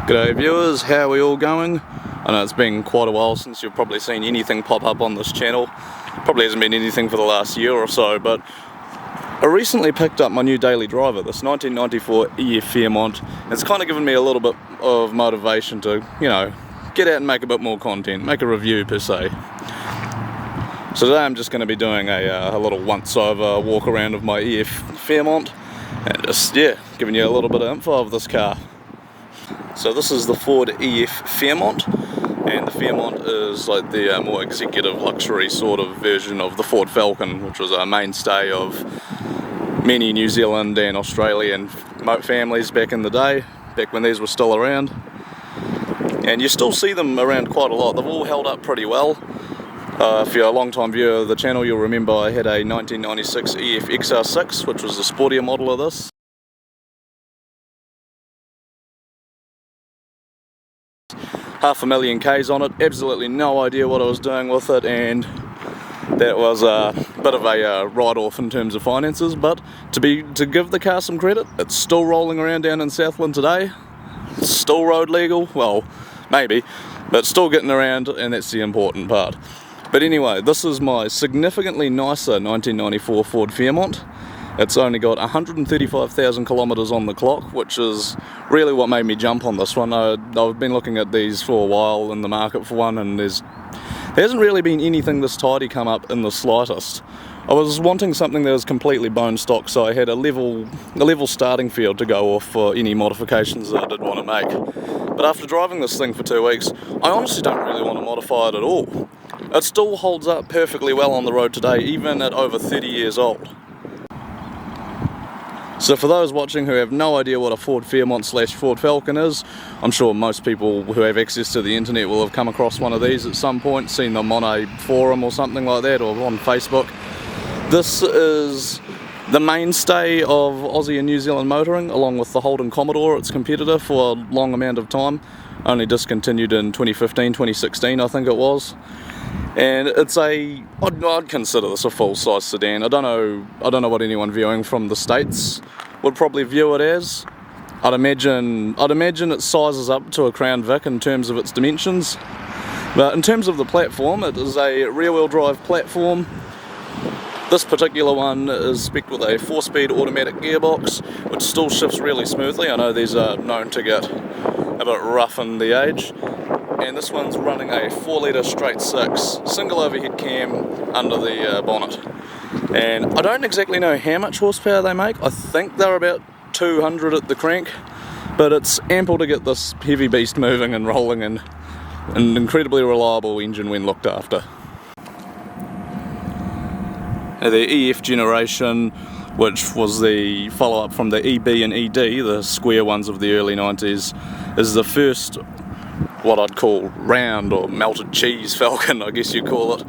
G'day viewers, how are we all going? I know it's been quite a while since you've probably seen anything pop up on this channel. Probably hasn't been anything for the last year or so, but I recently picked up my new daily driver, this 1994 EF Fairmont. It's kind of given me a little bit of motivation to, you know, get out and make a bit more content, make a review per se. So today I'm just going to be doing a little once-over walk around of my EF Fairmont and just, yeah, giving you a little bit of info of this car. So this is the Ford EF Fairmont, and the Fairmont is like the more executive luxury sort of version of the Ford Falcon, which was a mainstay of many New Zealand and Australian families back in the day, back when these were still around. And you still see them around quite a lot. They've all held up pretty well. If you're a long time viewer of the channel, you'll remember I had a 1996 EF XR6, which was the sportier model of this. Half a million Ks on it, absolutely no idea what I was doing with it, and that was a bit of a write-off in terms of finances, but to give the car some credit, it's still rolling around down in Southland today. It's still road legal, well, maybe, but still getting around, and that's the important part. But anyway, this is my significantly nicer 1994 Ford Fairmont. It's only got 135,000 kilometres on the clock, which is really what made me jump on this one. I've been looking at these for a while in the market for one, and there hasn't really been anything this tidy come up in the slightest. I was wanting something that was completely bone stock, so I had a level starting field to go off for any modifications that I did want to make. But after driving this thing for 2 weeks, I honestly don't really want to modify it at all. It still holds up perfectly well on the road today, even at over 30 years old. So for those watching who have no idea what a Ford Fairmont / Ford Falcon is, I'm sure most people who have access to the internet will have come across one of these at some point, seen them on a forum or something like that, or on Facebook. This is the mainstay of Aussie and New Zealand motoring, along with the Holden Commodore, its competitor, for a long amount of time. Only discontinued in 2015, 2016 I think it was. And I'd consider this a full-size sedan. I don't know what anyone viewing from the States would probably view it as. I'd imagine it sizes up to a Crown Vic in terms of its dimensions. But in terms of the platform, it is a rear-wheel drive platform. This particular one is spec'd with a 4-speed automatic gearbox, which still shifts really smoothly. I know these are known to get a bit rough in the age. And this one's running a 4-litre straight 6 single overhead cam under the bonnet. And I don't exactly know how much horsepower they make. I think they're about 200 at the crank, but it's ample to get this heavy beast moving and rolling, and an incredibly reliable engine when looked after. Now the EF generation, which was the follow-up from the EB and ED, the square ones of the early 90s, is the first what I'd call round or melted cheese Falcon, I guess you call it.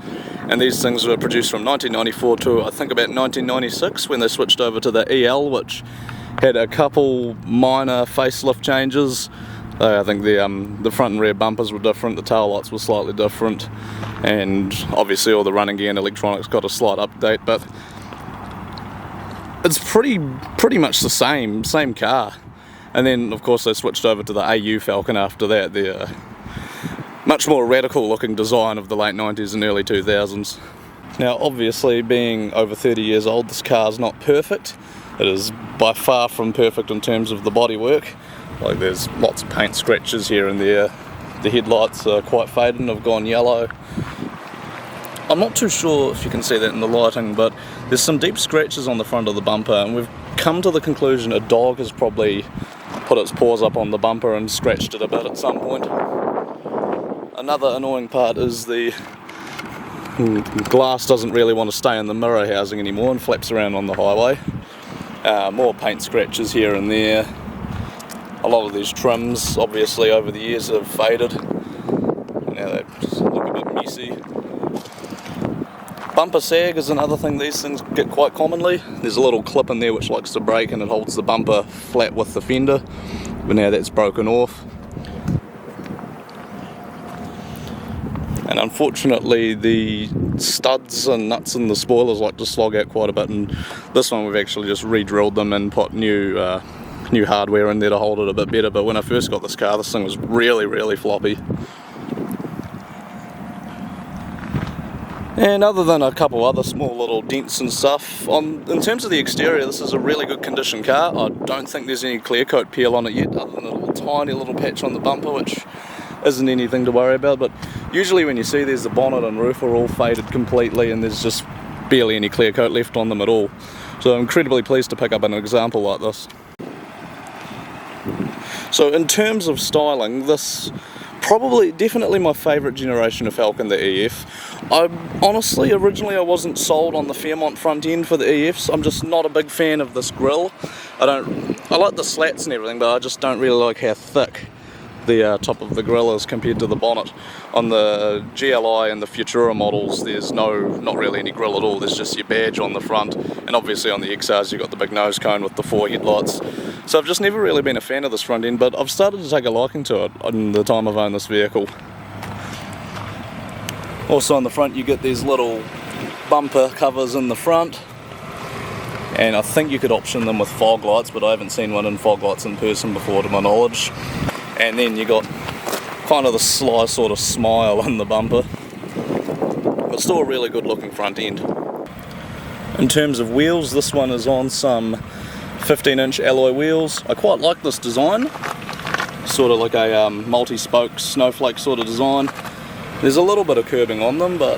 And these things were produced from 1994 to I think about 1996, when they switched over to the EL, which had a couple minor facelift changes. I think the front and rear bumpers were different, the tail lights were slightly different, and obviously all the running gear and electronics got a slight update, but it's pretty much the same car. And then of course they switched over to the AU Falcon after that, the much more radical looking design of the late 90s and early 2000s. Now obviously, being over 30 years old, this car's not perfect. It is by far from perfect in terms of the bodywork. Like, there's lots of paint scratches here and there. The headlights are quite faded and have gone yellow. I'm not too sure if you can see that in the lighting, but there's some deep scratches on the front of the bumper, and we've come to the conclusion a dog has probably put its paws up on the bumper and scratched it a bit at some point. Another annoying part is the glass doesn't really want to stay in the mirror housing anymore and flaps around on the highway. More paint scratches here and there. A lot of these trims obviously over the years have faded. Now they just look a bit messy. Bumper sag is another thing these things get quite commonly. There's a little clip in there which likes to break, and it holds the bumper flat with the fender, but now that's broken off. And unfortunately the studs and nuts in the spoilers like to slog out quite a bit, and this one we've actually just re-drilled them and put new new hardware in there to hold it a bit better, but when I first got this car, this thing was really floppy. And other than a couple other small little dents and stuff, in terms of the exterior, this is a really good condition car. I don't think there's any clear coat peel on it yet, other than a tiny little patch on the bumper, which isn't anything to worry about. But usually when you see these, the bonnet and roof are all faded completely and there's just barely any clear coat left on them at all. So I'm incredibly pleased to pick up an example like this. So in terms of styling, this definitely my favourite generation of Falcon, the EF. Honestly, originally I wasn't sold on the Fairmont front end for the EFs. I'm just not a big fan of this grille. I like the slats and everything, but I just don't really like how thick the top of the grille is compared to the bonnet. On the GLI and the Futura models, there's not really any grille at all. There's just your badge on the front, and obviously on the XRs you've got the big nose cone with the 4 headlights. So I've just never really been a fan of this front end, but I've started to take a liking to it in the time I've owned this vehicle. Also on the front you get these little bumper covers in the front, and I think you could option them with fog lights, but I haven't seen one in fog lights in person before to my knowledge. And then you got kind of the sly sort of smile on the bumper, but still a really good looking front end. In terms of wheels, this one is on some 15-inch alloy wheels. I quite like this design, sort of like a multi-spoke snowflake sort of design. There's a little bit of curbing on them, but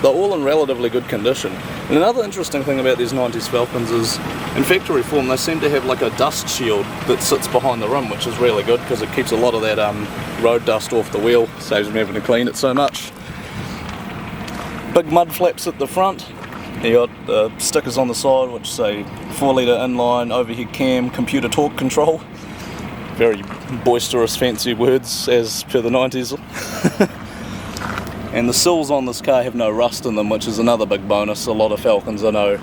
they're all in relatively good condition. And another interesting thing about these 90's Falcons is, in factory form, they seem to have like a dust shield that sits behind the rim, which is really good because it keeps a lot of that road dust off the wheel, saves me having to clean it so much. Big mud flaps at the front. You got the stickers on the side which say 4-litre inline, overhead cam, computer torque control. Very boisterous, fancy words as per the 90's. And the sills on this car have no rust in them, which is another big bonus. A lot of Falcons, I know,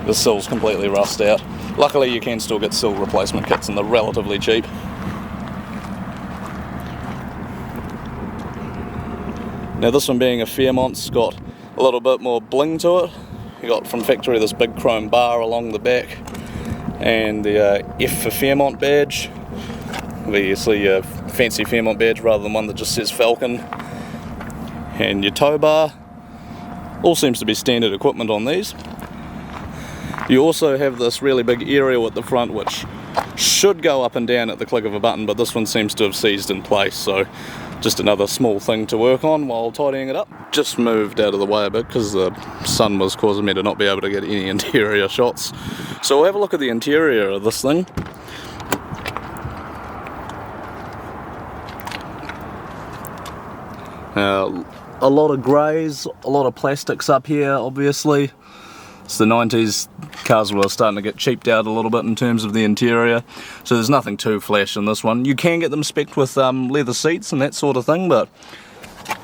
the sills completely rust out. Luckily you can still get sill replacement kits and they're relatively cheap. Now this one being a Fairmont's got a little bit more bling to it. You got from factory this big chrome bar along the back and the F for Fairmont badge. Obviously a fancy Fairmont badge rather than one that just says Falcon. And your tow bar. All seems to be standard equipment on these. You also have this really big aerial at the front which should go up and down at the click of a button, but this one seems to have seized in place, so just another small thing to work on while tidying it up. Just moved out of the way a bit because the sun was causing me to not be able to get any interior shots. So we'll have a look at the interior of this thing. A lot of greys, a lot of plastics up here obviously. It's the 90's, cars were starting to get cheaped out a little bit in terms of the interior, so there's nothing too flash in this one. You can get them spec'd with leather seats and that sort of thing, but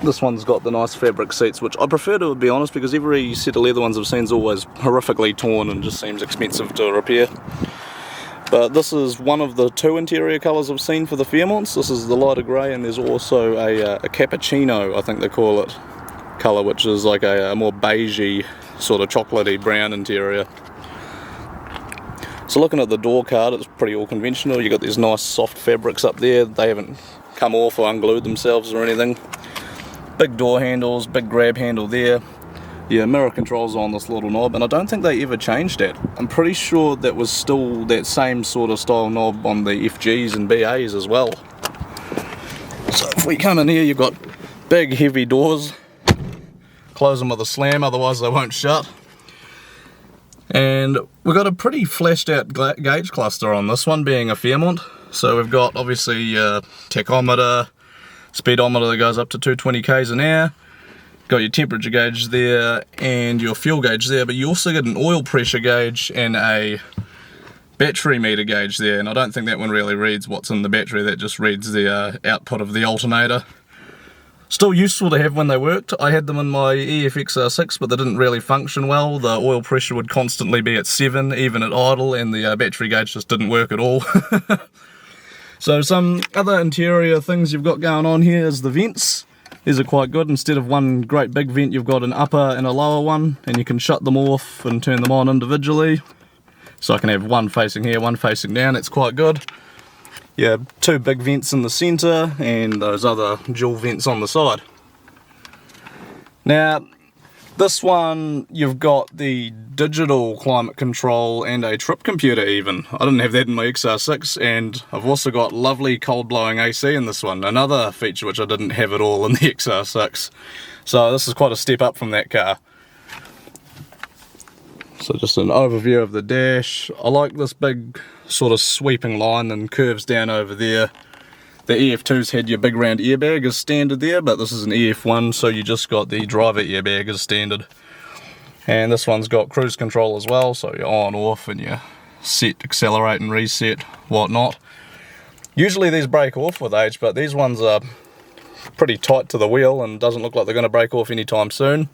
this one's got the nice fabric seats, which I prefer to be honest, because every set of leather ones I've seen is always horrifically torn and just seems expensive to repair. But this is one of the 2 interior colours I've seen for the Fairmonts. This is the lighter grey, and there's also a cappuccino, I think they call it, colour, which is like a more beigey, sort of chocolatey brown interior. So looking at the door card, it's pretty all conventional. You've got these nice soft fabrics up there. They haven't come off or unglued themselves or anything. Big door handles, big grab handle there. Yeah, mirror controls on this little knob, and I don't think they ever changed that. I'm pretty sure that was still that same sort of style knob on the FGs and BAs as well. So if we come in here, you've got big heavy doors. Close them with a slam, otherwise they won't shut. And we've got a pretty flashed out gauge cluster on this one, being a Fairmont. So we've got obviously tachometer, speedometer that goes up to 220 k's an hour. Got your temperature gauge there and your fuel gauge there, but you also get an oil pressure gauge and a battery meter gauge there, and I don't think that one really reads what's in the battery, that just reads the output of the alternator. Still useful to have when they worked. I had them in my EFXR6, but they didn't really function well. The oil pressure would constantly be at 7, even at idle, and the battery gauge just didn't work at all. So some other interior things you've got going on here is the vents. These are quite good. Instead of one great big vent, you've got an upper and a lower one, and you can shut them off and turn them on individually. So I can have one facing here, one facing down. It's quite good. Yeah, 2 big vents in the centre and those other dual vents on the side. Now, this one, you've got the digital climate control and a trip computer even. I didn't have that in my XR6, and I've also got lovely cold blowing AC in this one. Another feature which I didn't have at all in the XR6. So this is quite a step up from that car. So just an overview of the dash. I like this big sort of sweeping line and curves down over there. The EF2's had your big round airbag as standard there, but this is an EF1, so you just got the driver airbag as standard. And this one's got cruise control as well, so you're on, off, and you set, accelerate and reset, whatnot. Usually these break off with age, but these ones are pretty tight to the wheel and doesn't look like they're going to break off anytime soon.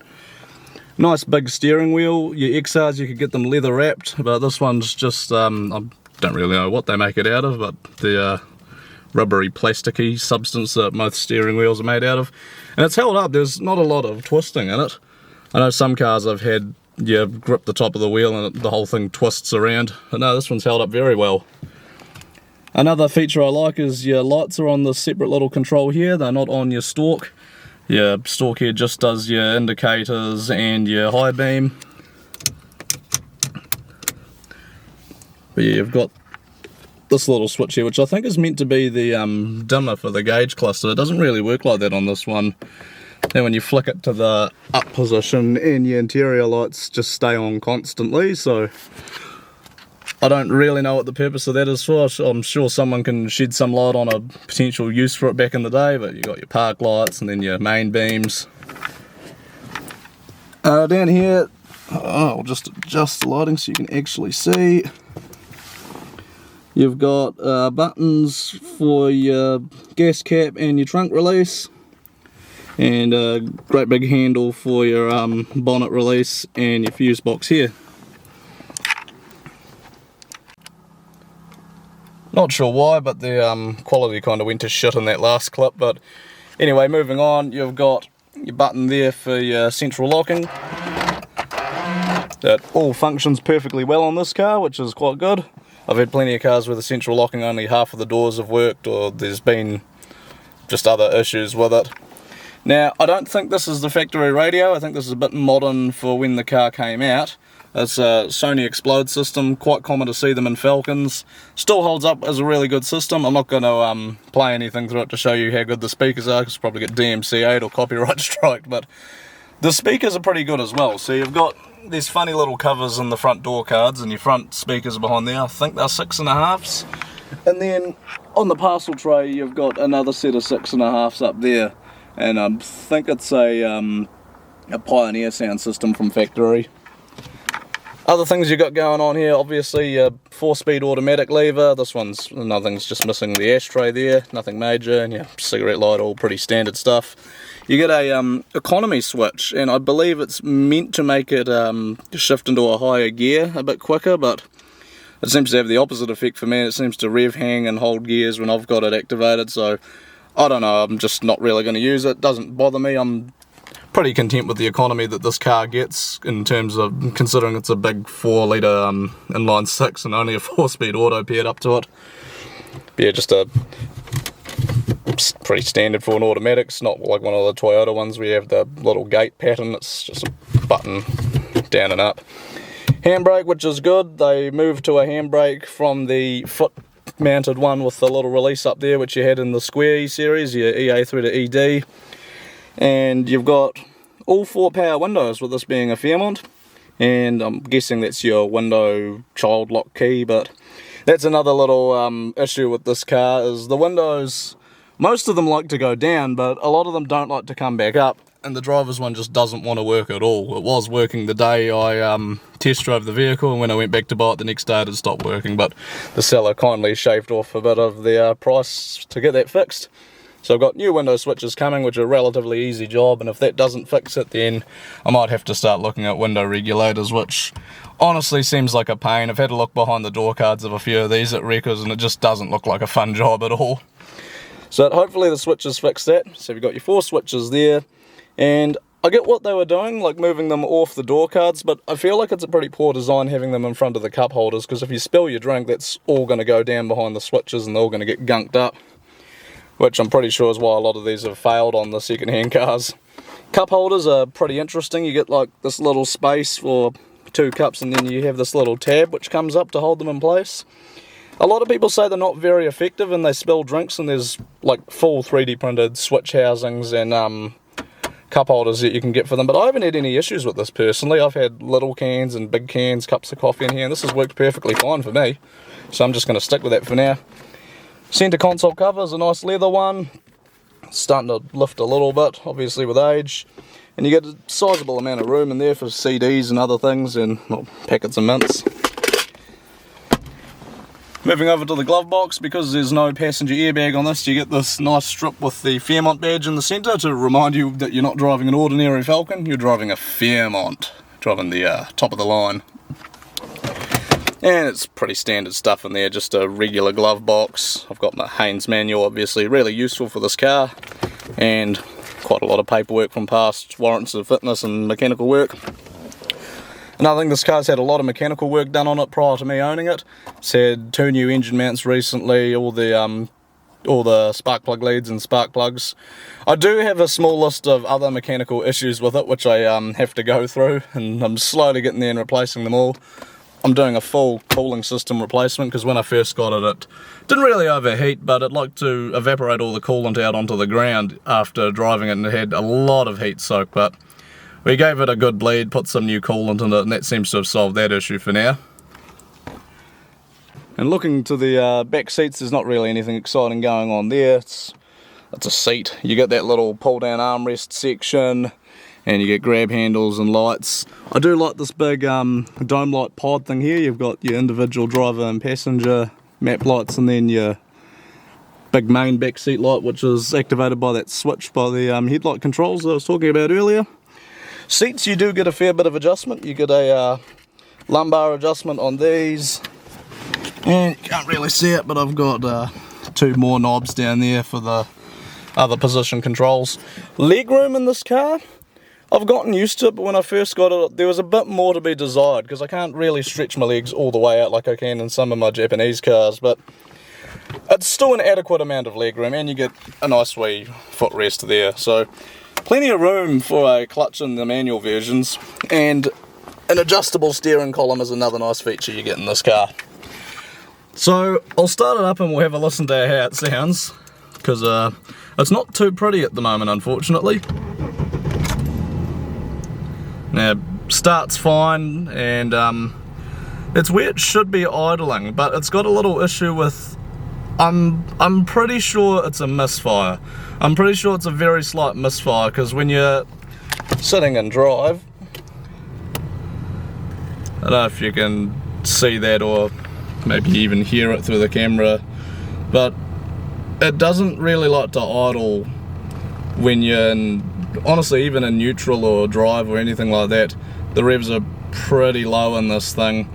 Nice big steering wheel. Your XRs, you could get them leather wrapped, but this one's just, I don't really know what they make it out of, but the rubbery plasticky substance that most steering wheels are made out of, and it's held up. There's not a lot of twisting in it. I know some cars I've had, you grip the top of the wheel and the whole thing twists around, but no, this one's held up very well. Another feature I like is your lights are on this separate little control here. They're not on your stalk. Your stalk here just does your indicators and your high beam, but yeah, you've got this little switch here, which I think is meant to be the dimmer for the gauge cluster. It doesn't really work like that on this one. Then when you flick it to the up position, and your interior lights just stay on constantly, so I don't really know what the purpose of that is for. I'm sure someone can shed some light on a potential use for it back in the day, but you got your park lights and then your main beams. Down here, I'll just adjust the lighting so you can actually see. You've got buttons for your gas cap and your trunk release, and a great big handle for your bonnet release and your fuse box here. Not sure why, but the quality kind of went to shit in that last clip, but anyway, moving on, you've got your button there for your central locking. That all functions perfectly well on this car, which is quite good. I've had plenty of cars where the central locking only half of the doors have worked, or there's been just other issues with it. Now, I don't think this is the factory radio. I think this is a bit modern for when the car came out. It's a Sony Explode system, quite common to see them in Falcons. Still holds up as a really good system. I'm not going to play anything through it to show you how good the speakers are, because probably get DMCA'd or copyright strike, but the speakers are pretty good as well. So you've got these funny little covers in the front door cards, and your front speakers are behind there. I think they're 6.5s. And then on the parcel tray, you've got another set of 6.5s up there. And I think it's a Pioneer sound system from factory. Other things you got going on here, obviously a 4-speed automatic lever. This one's, nothing's just missing the ashtray there, nothing major, and your cigarette light, all pretty standard stuff. You get a economy switch, and I believe it's meant to make it shift into a higher gear a bit quicker, but it seems to have the opposite effect for me. It seems to rev hang and hold gears when I've got it activated, so I don't know, I'm just not really going to use it. It doesn't bother me. I'm pretty content with the economy that this car gets, in terms of considering it's a big 4-litre inline 6 and only a 4-speed auto paired up to it. But yeah, just a pretty standard for an automatic. It's not like one of the Toyota ones where you have the little gate pattern. It's just a button down and up. Handbrake, which is good. They moved to a handbrake from the foot mounted one with the little release up there, which you had in the Square E series, your EA through to ED. And you've got all 4 power windows with this being a Fairmont, and I'm guessing that's your window child lock key, but that's another little issue with this car, is the windows, most of them like to go down, but a lot of them don't like to come back up, and the driver's one just doesn't want to work at all. It was working the day I test drove the vehicle, and when I went back to buy it the next day it had stopped working, but the seller kindly shaved off a bit of the price to get that fixed. So I've got new window switches coming, which are a relatively easy job, and if that doesn't fix it, then I might have to start looking at window regulators, which honestly seems like a pain. I've had a look behind the door cards of a few of these at Wreckers, and it just doesn't look like a fun job at all. So hopefully the switches fix that. So you've got your 4 switches there, and I get what they were doing, like moving them off the door cards, but I feel like it's a pretty poor design having them in front of the cup holders, because if you spill your drink, that's all going to go down behind the switches and they're all going to get gunked up, which I'm pretty sure is why a lot of these have failed on the second-hand cars. Cup holders are pretty interesting. You get like this little space for 2 cups, and then you have this little tab which comes up to hold them in place. A lot of people say they're not very effective and they spill drinks, and there's like full 3D printed switch housings and cup holders that you can get for them, but I haven't had any issues with this personally. I've had little cans and big cans, cups of coffee in here, and this has worked perfectly fine for me, so I'm just going to stick with that for now. Centre console cover is a nice leather one. It's starting to lift a little bit, obviously with age, and you get a sizable amount of room in there for CDs and other things, and well, packets of mints. Moving over to the glove box, because there's no passenger airbag on this, you get this nice strip with the Fairmont badge in the centre to remind you that you're not driving an ordinary Falcon, you're driving a Fairmont, driving the top of the line. And it's pretty standard stuff in there, just a regular glove box. I've got my Haynes manual, obviously really useful for this car, and quite a lot of paperwork from past warrants of fitness and mechanical work. Another thing, this car's had a lot of mechanical work done on it prior to me owning it. It's had 2 new engine mounts recently, all the spark plug leads and spark plugs. I do have a small list of other mechanical issues with it, which I have to go through, and I'm slowly getting there and replacing them all. I'm doing a full cooling system replacement, because when I first got it, it didn't really overheat, but it liked to evaporate all the coolant out onto the ground after driving it, and it had a lot of heat soak, but we gave it a good bleed, put some new coolant in it, and that seems to have solved that issue for now. And looking to the back seats, there's not really anything exciting going on there. It's a seat. You get that little pull down armrest section, and you get grab handles and lights. I do like this big dome light pod thing here. You've got your individual driver and passenger map lights, and then your big main back seat light, which is activated by that switch by the headlight controls that I was talking about earlier. Seats, you do get a fair bit of adjustment. You get a lumbar adjustment on these, and you can't really see it, but I've got 2 more knobs down there for the other position controls. Leg room in this car, I've gotten used to it, but when I first got it, there was a bit more to be desired, because I can't really stretch my legs all the way out like I can in some of my Japanese cars, but it's still an adequate amount of leg room, and you get a nice wee footrest there, so plenty of room for a clutch in the manual versions, and an adjustable steering column is another nice feature you get in this car. So I'll start it up and we'll have a listen to how it sounds, because it's not too pretty at the moment, unfortunately. Now, starts fine, and it's where it should be idling, but it's got a little issue with, I'm pretty sure it's a misfire. I'm pretty sure it's a very slight misfire, because when you're sitting in drive, I don't know if you can see that or maybe even hear it through the camera, but it doesn't really like to idle when you're in, honestly, even in neutral or drive or anything like that. The revs are pretty low in this thing,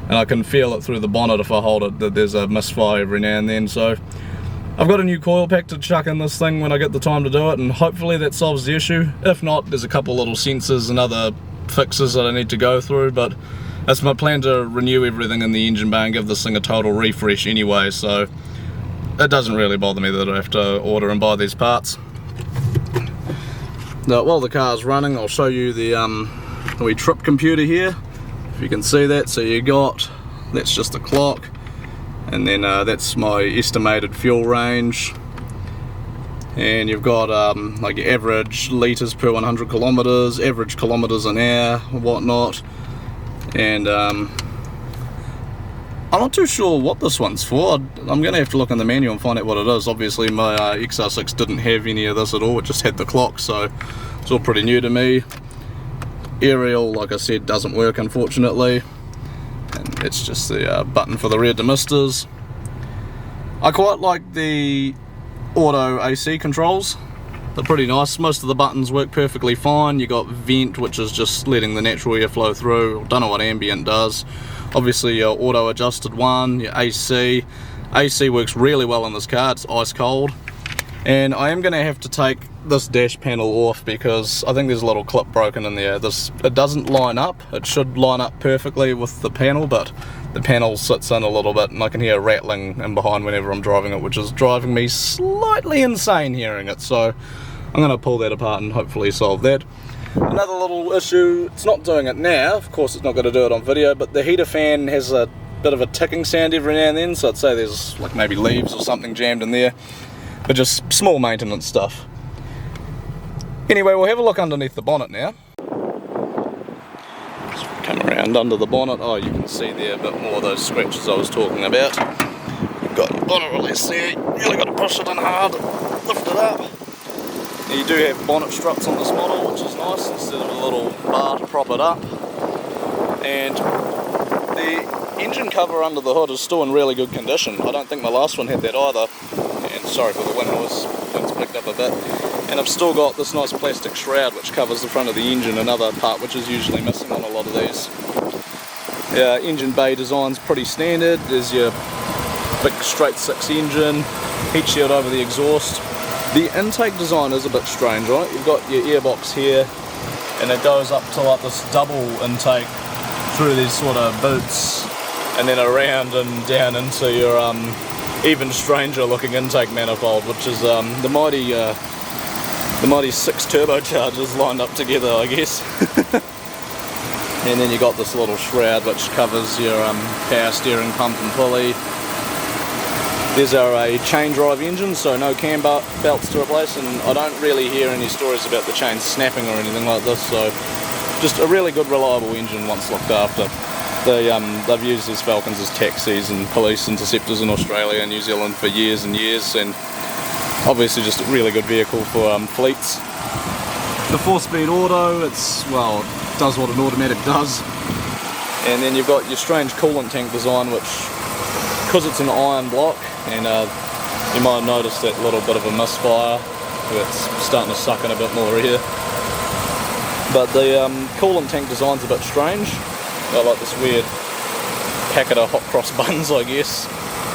and I can feel it through the bonnet if I hold it that there's a misfire every now and then. So I've got a new coil pack to chuck in this thing when I get the time to do it, and hopefully that solves the issue. If not, there's a couple little sensors and other fixes that I need to go through, but that's my plan, to renew everything in the engine bay and give this thing a total refresh anyway, so it doesn't really bother me that I have to order and buy these parts. Now, while the car's running, I'll show you the wee trip computer here, if you can see that. So you got, that's just the clock, and then that's my estimated fuel range, and you've got like your average litres per 100 kilometres, average kilometres an hour, whatnot, and I'm not too sure what this one's for. I'm going to have to look in the manual and find out what it is. Obviously my XR6 didn't have any of this at all, it just had the clock, so it's all pretty new to me. Aerial, like I said, doesn't work unfortunately, and it's just the button for the rear demisters. I quite like the auto AC controls, they're pretty nice. Most of the buttons work perfectly fine. You got vent, which is just letting the natural air flow through. Don't know what ambient does. Obviously your auto adjusted one, your AC works really well in this car, it's ice cold. And I am going to have to take this dash panel off because I think there's a little clip broken in there. It doesn't line up. It should line up perfectly with the panel, but the panel sits in a little bit and I can hear rattling in behind whenever I'm driving it, which is driving me slightly insane hearing it. So I'm going to pull that apart and hopefully solve that. Another little issue, it's not doing it now, of course it's not going to do it on video, but the heater fan has a bit of a ticking sound every now and then, so I'd say there's like maybe leaves or something jammed in there, but just small maintenance stuff. Anyway, we'll have a look underneath the bonnet now. Just come around under the bonnet. Oh, you can see there a bit more of those scratches I was talking about. You've got your bonnet release there, you really got to push it in hard, lift it up. Now you do have bonnet struts on this model, which is nice, instead of a little bar to prop it up. And the engine cover under the hood is still in really good condition. I don't think my last one had that either. And sorry for the wind noise, wind's picked up a bit. And I've still got this nice plastic shroud which covers the front of the engine, another part which is usually missing on a lot of these. Engine bay design's pretty standard. There's your big straight 6 engine, heat shield over the exhaust. The intake design is a bit strange, right? You've got your airbox here and it goes up to like this double intake through these sort of boots and then around and down into your even stranger looking intake manifold, which is the mighty 6 turbochargers lined up together, I guess. And then you got this little shroud which covers your power steering pump and pulley. There's a chain drive engine, so no cam belts to replace, and I don't really hear any stories about the chain snapping or anything like this, so just a really good reliable engine once looked after. They've used these Falcons as taxis and police interceptors in Australia and New Zealand for years and years, and obviously just a really good vehicle for fleets. The 4-speed auto, it does what an automatic does. And then you've got your strange coolant tank design, which, because it's an iron block, and you might have noticed that little bit of a misfire, it's starting to suck in a bit more here. But the coolant tank design's a bit strange. They're like this weird packet of hot cross buns, I guess,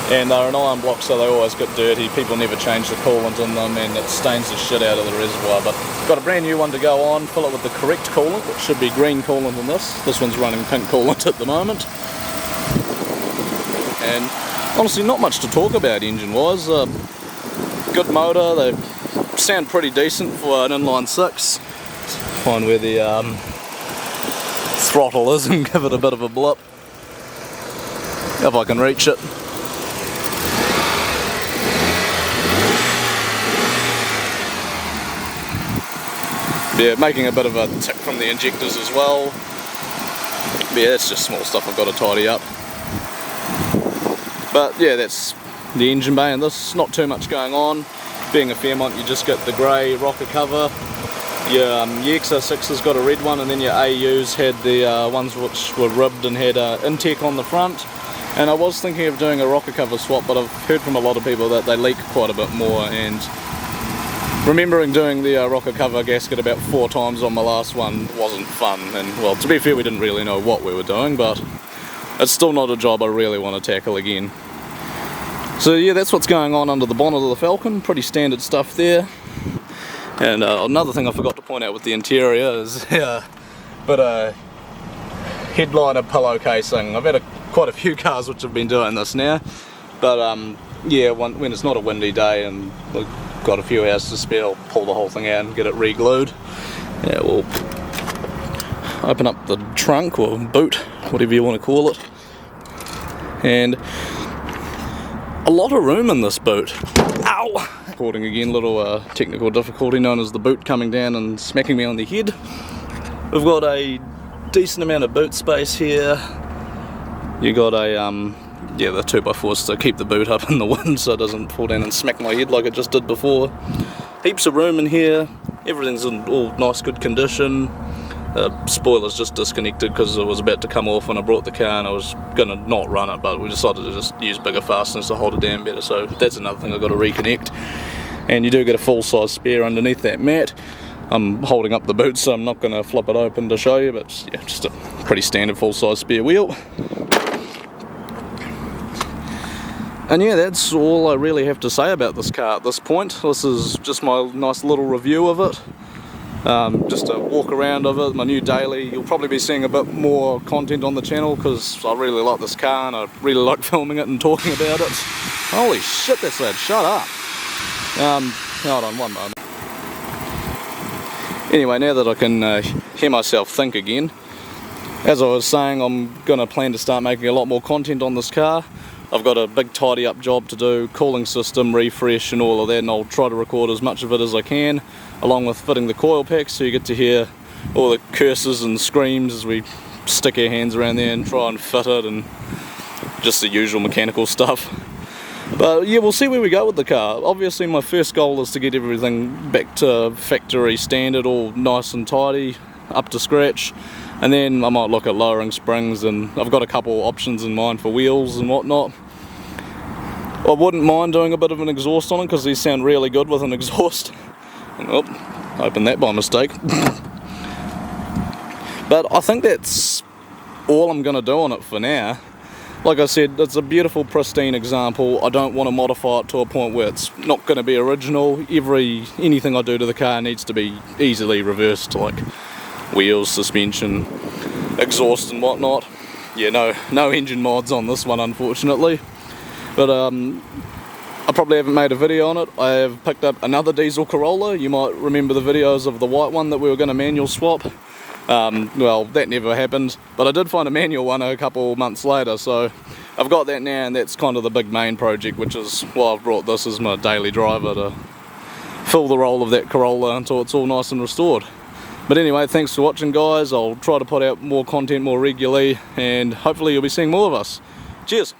and they're an iron block, so they always get dirty. People never change the coolant in them and it stains the shit out of the reservoir. But got a brand new one to go on, fill it with the correct coolant, which should be green coolant in this. This one's running pink coolant at the moment. And honestly, not much to talk about engine wise. Good motor, they sound pretty decent for an inline 6. Find where the throttle is and give it a bit of a blip if I can reach it. Yeah, making a bit of a tick from the injectors as well. Yeah, that's just small stuff I've got to tidy up. But yeah, that's the engine bay, and this, not too much going on. Being a Fairmont, you just get the grey rocker cover. Your XR6 has got a red one, and then your AUs had the ones which were ribbed and had Intec on the front. And I was thinking of doing a rocker cover swap, but I've heard from a lot of people that they leak quite a bit more, and remembering doing the rocker cover gasket about 4 times on my last one wasn't fun. And well, to be fair, we didn't really know what we were doing, but it's still not a job I really want to tackle again. So yeah, that's what's going on under the bonnet of the Falcon. Pretty standard stuff there. And another thing I forgot to point out with the interior is but a headliner pillow casing. I've had quite a few cars which have been doing this now, but yeah, when it's not a windy day and we've got a few hours to spare, I'll pull the whole thing out and get it re-glued. Yeah, we'll open up the trunk or boot, whatever you want to call it, and a lot of room in this boot. Ow! Recording again, little technical difficulty known as the boot coming down and smacking me on the head. We've got a decent amount of boot space here. You got a yeah, the 2x4s to keep the boot up in the wind so it doesn't fall down and smack my head like it just did before. Heaps of room in here. Everything's in all nice good condition. Spoiler's just disconnected because it was about to come off when I brought the car and I was going to not run it, but we decided to just use bigger fasteners to hold it down better, so that's another thing I've got to reconnect. And you do get a full size spare underneath that mat. I'm holding up the boot so I'm not going to flip it open to show you, but yeah, just a pretty standard full size spare wheel. And yeah, that's all I really have to say about this car at this point. This is just my nice little review of it. Just a walk around of it, my new daily. You'll probably be seeing a bit more content on the channel because I really like this car and I really like filming it and talking about it. Holy shit, that's loud, shut up. Hold on one moment. Anyway, now that I can hear myself think again, as I was saying, I'm going to plan to start making a lot more content on this car. I've got a big tidy up job to do, cooling system, refresh and all of that, and I'll try to record as much of it as I can, along with fitting the coil packs, so you get to hear all the curses and screams as we stick our hands around there and try and fit it, and just the usual mechanical stuff. But yeah, we'll see where we go with the car. Obviously my first goal is to get everything back to factory standard, all nice and tidy, up to scratch, and then I might look at lowering springs, and I've got a couple options in mind for wheels and whatnot. I wouldn't mind doing a bit of an exhaust on it because these sound really good with an exhaust. Oh, opened that by mistake. But I think that's all I'm going to do on it for now. Like I said, it's a beautiful, pristine example. I don't want to modify it to a point where it's not going to be original. Anything I do to the car needs to be easily reversed, like wheels, suspension, exhaust and whatnot. Yeah, no engine mods on this one, unfortunately. But I probably haven't made a video on it. I have picked up another diesel Corolla. You might remember the videos of the white one that we were going to manual swap. Well, that never happened, but I did find a manual one a couple months later, so I've got that now, and that's kind of the big main project, which is why I've brought this as my daily driver to fill the role of that Corolla until it's all nice and restored. But anyway, thanks for watching, guys. I'll try to put out more content more regularly, and hopefully you'll be seeing more of us. Cheers!